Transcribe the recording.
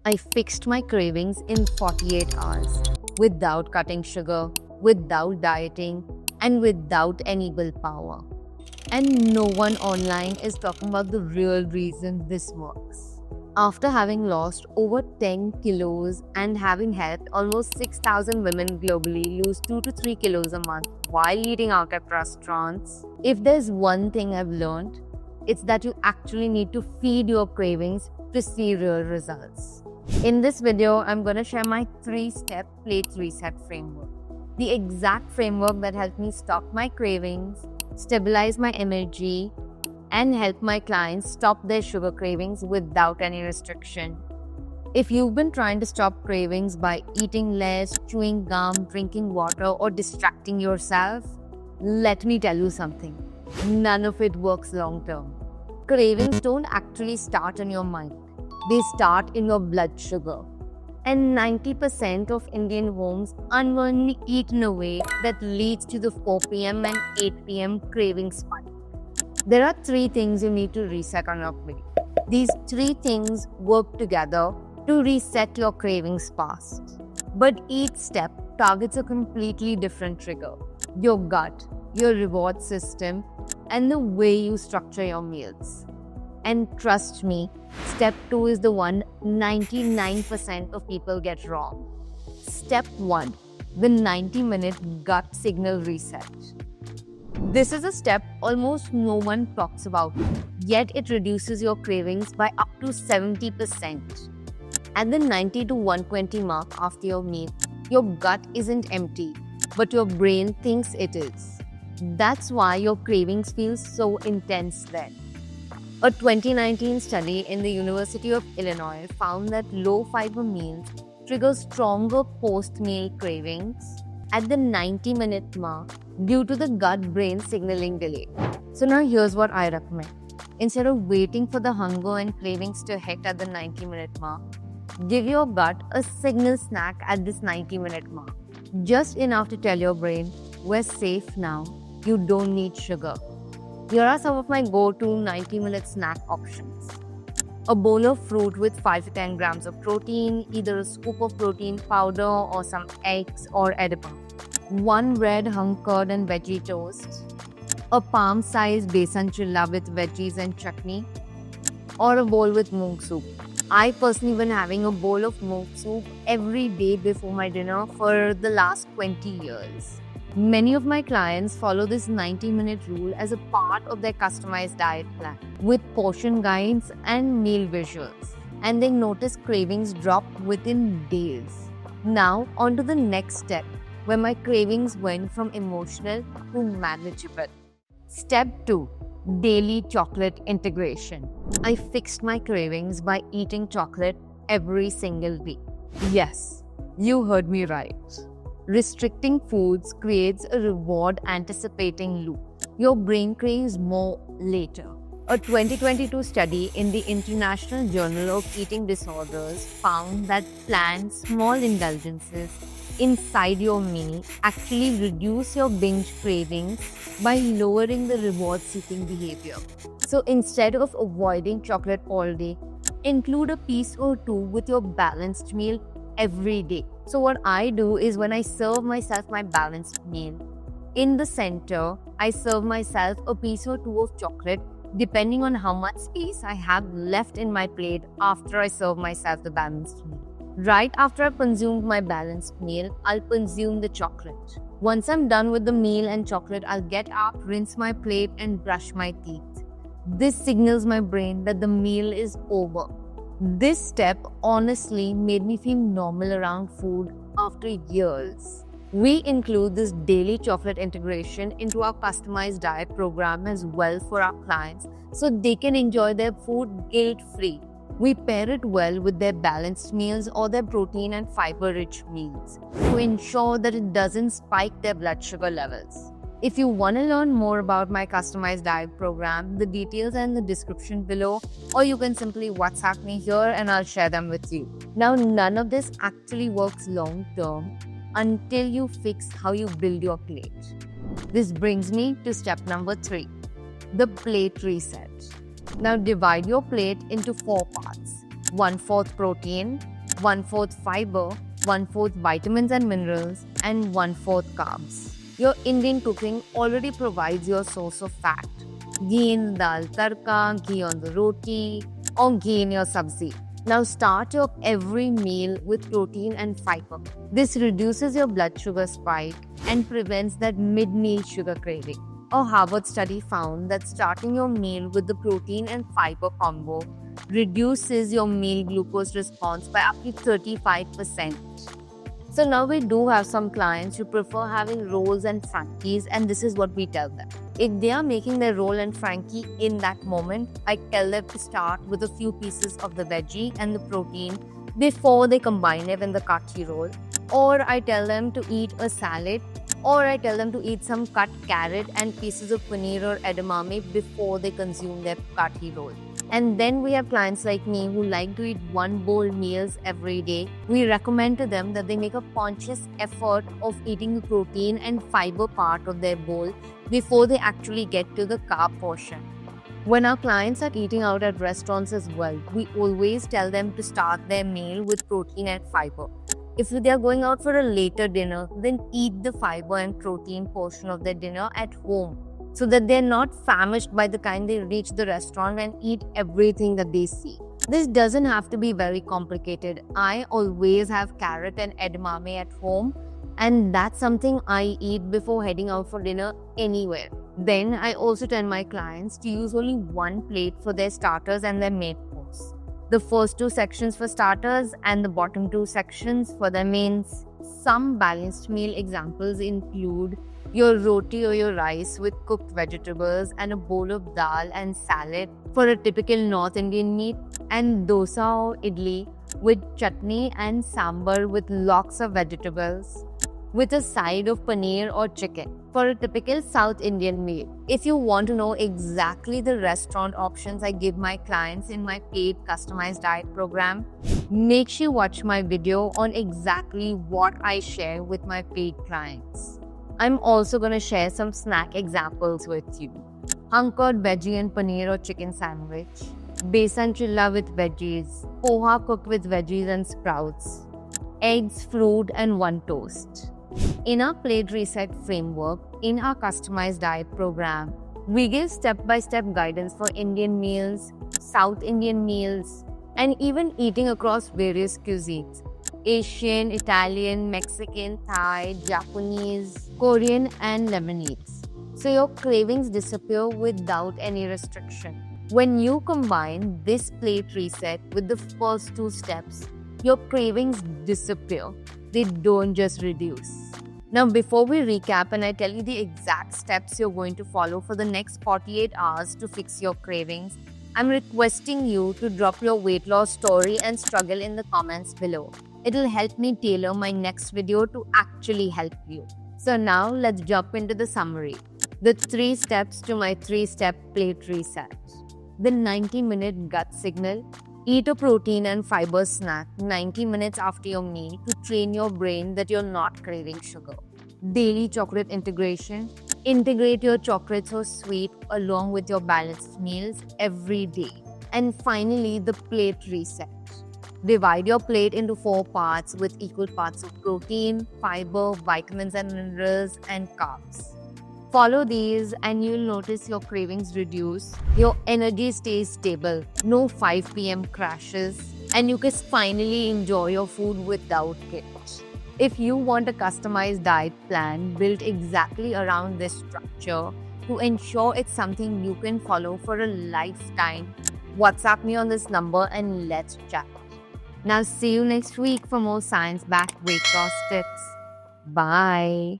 I fixed my cravings in 48 hours without cutting sugar, without dieting, and without any willpower. And no one online is talking about the real reason this works. After having lost over 10 kilos and having helped almost 6,000 women globally lose 2 to 3 kilos a month while eating out at restaurants, if there's one thing I've learned, it's that you actually need to feed your cravings to see real results. In this video, I'm going to share my 3-step plate reset framework. The exact framework that helped me stop my cravings, stabilize my energy, and help my clients stop their sugar cravings without any restriction. If you've been trying to stop cravings by eating less, chewing gum, drinking water, or distracting yourself, let me tell you something. None of it works long term. Cravings don't actually start in your mind. They start in your blood sugar. And 90% of Indian homes unknowingly eat in a way that leads to the 4 p.m. and 8 p.m. craving spike. There are 3 things you need to reset on your plate. These 3 things work together to reset your cravings fast. But each step targets a completely different trigger: your gut, your reward system, and the way you structure your meals. And trust me, step 2 is the one 99% of people get wrong. Step 1, the 90-minute gut signal reset. This is a step almost no one talks about, yet it reduces your cravings by up to 70%. At the 90 to 120 mark after your meal, your gut isn't empty, but your brain thinks it is. That's why your cravings feel so intense then. A 2019 study in the University of Illinois found that low-fiber meals trigger stronger post-meal cravings at the 90-minute mark due to the gut-brain signaling delay. So now here's what I recommend. Instead of waiting for the hunger and cravings to hit at the 90-minute mark, give your gut a signal snack at this 90-minute mark. Just enough to tell your brain, we're safe now, you don't need sugar. Here are some of my go-to 90-minute snack options. A bowl of fruit with 5 to 10 grams of protein, either a scoop of protein powder or some eggs or edible. 1 red hung curd and veggie toast. A palm-sized besan chilla with veggies and chutney. Or a bowl with moong soup. I personally been having a bowl of moong soup every day before my dinner for the last 20 years. Many of my clients follow this 90-minute rule as a part of their customized diet plan with portion guides and meal visuals, and they notice cravings drop within days. Now, on to the next step, where my cravings went from emotional to manageable. Step 2, daily chocolate integration. I fixed my cravings by eating chocolate every single week. Yes, you heard me right. Restricting foods creates a reward anticipating loop. Your brain craves more later. A 2022 study in the International Journal of Eating Disorders found that planned small indulgences inside your meal actually reduce your binge cravings by lowering the reward-seeking behavior. So instead of avoiding chocolate all day, include a piece or 2 with your balanced meal every day. So what I do is when I serve myself my balanced meal, in the center, I serve myself a piece or 2 of chocolate depending on how much space I have left in my plate after I serve myself the balanced meal. Right after I've consumed my balanced meal, I'll consume the chocolate. Once I'm done with the meal and chocolate, I'll get up, rinse my plate, and brush my teeth. This signals my brain that the meal is over. This step honestly made me feel normal around food after years. We include this daily chocolate integration into our customized diet program as well for our clients so they can enjoy their food guilt-free. We pair it well with their balanced meals or their protein and fiber-rich meals to ensure that it doesn't spike their blood sugar levels. If you want to learn more about my customized diet program, the details are in the description below, or you can simply WhatsApp me here and I'll share them with you. Now, none of this actually works long term until you fix how you build your plate. This brings me to step number 3, the plate reset. Now divide your plate into 4 parts: 1/4 protein, 1/4 fiber, 1/4 vitamins and minerals, and 1/4 carbs. Your Indian cooking already provides your source of fat. Ghee in dal tarka, ghee on the roti, or ghee in your sabzi. Now start your every meal with protein and fiber. This reduces your blood sugar spike and prevents that mid-meal sugar craving. A Harvard study found that starting your meal with the protein and fiber combo reduces your meal glucose response by up to 35%. So now we do have some clients who prefer having rolls and frankies, and this is what we tell them. If they are making their roll and frankie in that moment, I tell them to start with a few pieces of the veggie and the protein before they combine it in the kathi roll. Or I tell them to eat a salad, or I tell them to eat some cut carrot and pieces of paneer or edamame before they consume their kathi roll. And then we have clients like me who like to eat one bowl meals every day. We recommend to them that they make a conscious effort of eating the protein and fiber part of their bowl before they actually get to the carb portion. When our clients are eating out at restaurants as well, we always tell them to start their meal with protein and fiber. If they are going out for a later dinner, then eat the fiber and protein portion of their dinner at home, so that they're not famished by the time they reach the restaurant and eat everything that they see. This doesn't have to be very complicated. I always have carrot and edamame at home, and that's something I eat before heading out for dinner anywhere. Then I also tell my clients to use only one plate for their starters and their main course. The first 2 sections for starters and the bottom 2 sections for their mains. Some balanced meal examples include your roti or your rice with cooked vegetables and a bowl of dal and salad for a typical North Indian meal, and dosa or idli with chutney and sambar with lots of vegetables with a side of paneer or chicken for a typical South Indian meal. If you want to know exactly the restaurant options I give my clients in my paid customized diet program, make sure you watch my video on exactly what I share with my paid clients. I'm also going to share some snack examples with you. Hung-curd veggie and paneer or chicken sandwich, besan chilla with veggies, poha cooked with veggies and sprouts, eggs, fruit and 1 toast. In our plate reset framework, in our customized diet program, we give step-by-step guidance for Indian meals, South Indian meals, and even eating across various cuisines: Asian, Italian, Mexican, Thai, Japanese, Korean, and Lebanese. So your cravings disappear without any restriction. When you combine this plate reset with the first 2 steps, your cravings disappear. They don't just reduce. Now, before we recap and I tell you the exact steps you're going to follow for the next 48 hours to fix your cravings, I'm requesting you to drop your weight loss story and struggle in the comments below. It'll help me tailor my next video to actually help you. So now let's jump into the summary. The 3 steps to my 3-step plate reset. The 90-minute gut signal. Eat a protein and fiber snack 90 minutes after your meal to train your brain that you're not craving sugar. Daily chocolate integration. Integrate your chocolates or sweet along with your balanced meals every day. And finally, the plate reset. Divide your plate into 4 parts with equal parts of protein, fiber, vitamins and minerals, and carbs. Follow these and you'll notice your cravings reduce, your energy stays stable, no 5 p.m. crashes, and you can finally enjoy your food without guilt. If you want a customized diet plan built exactly around this structure to ensure it's something you can follow for a lifetime, WhatsApp me on this number and let's chat. Now see you next week for more science-backed weight loss tips. Bye.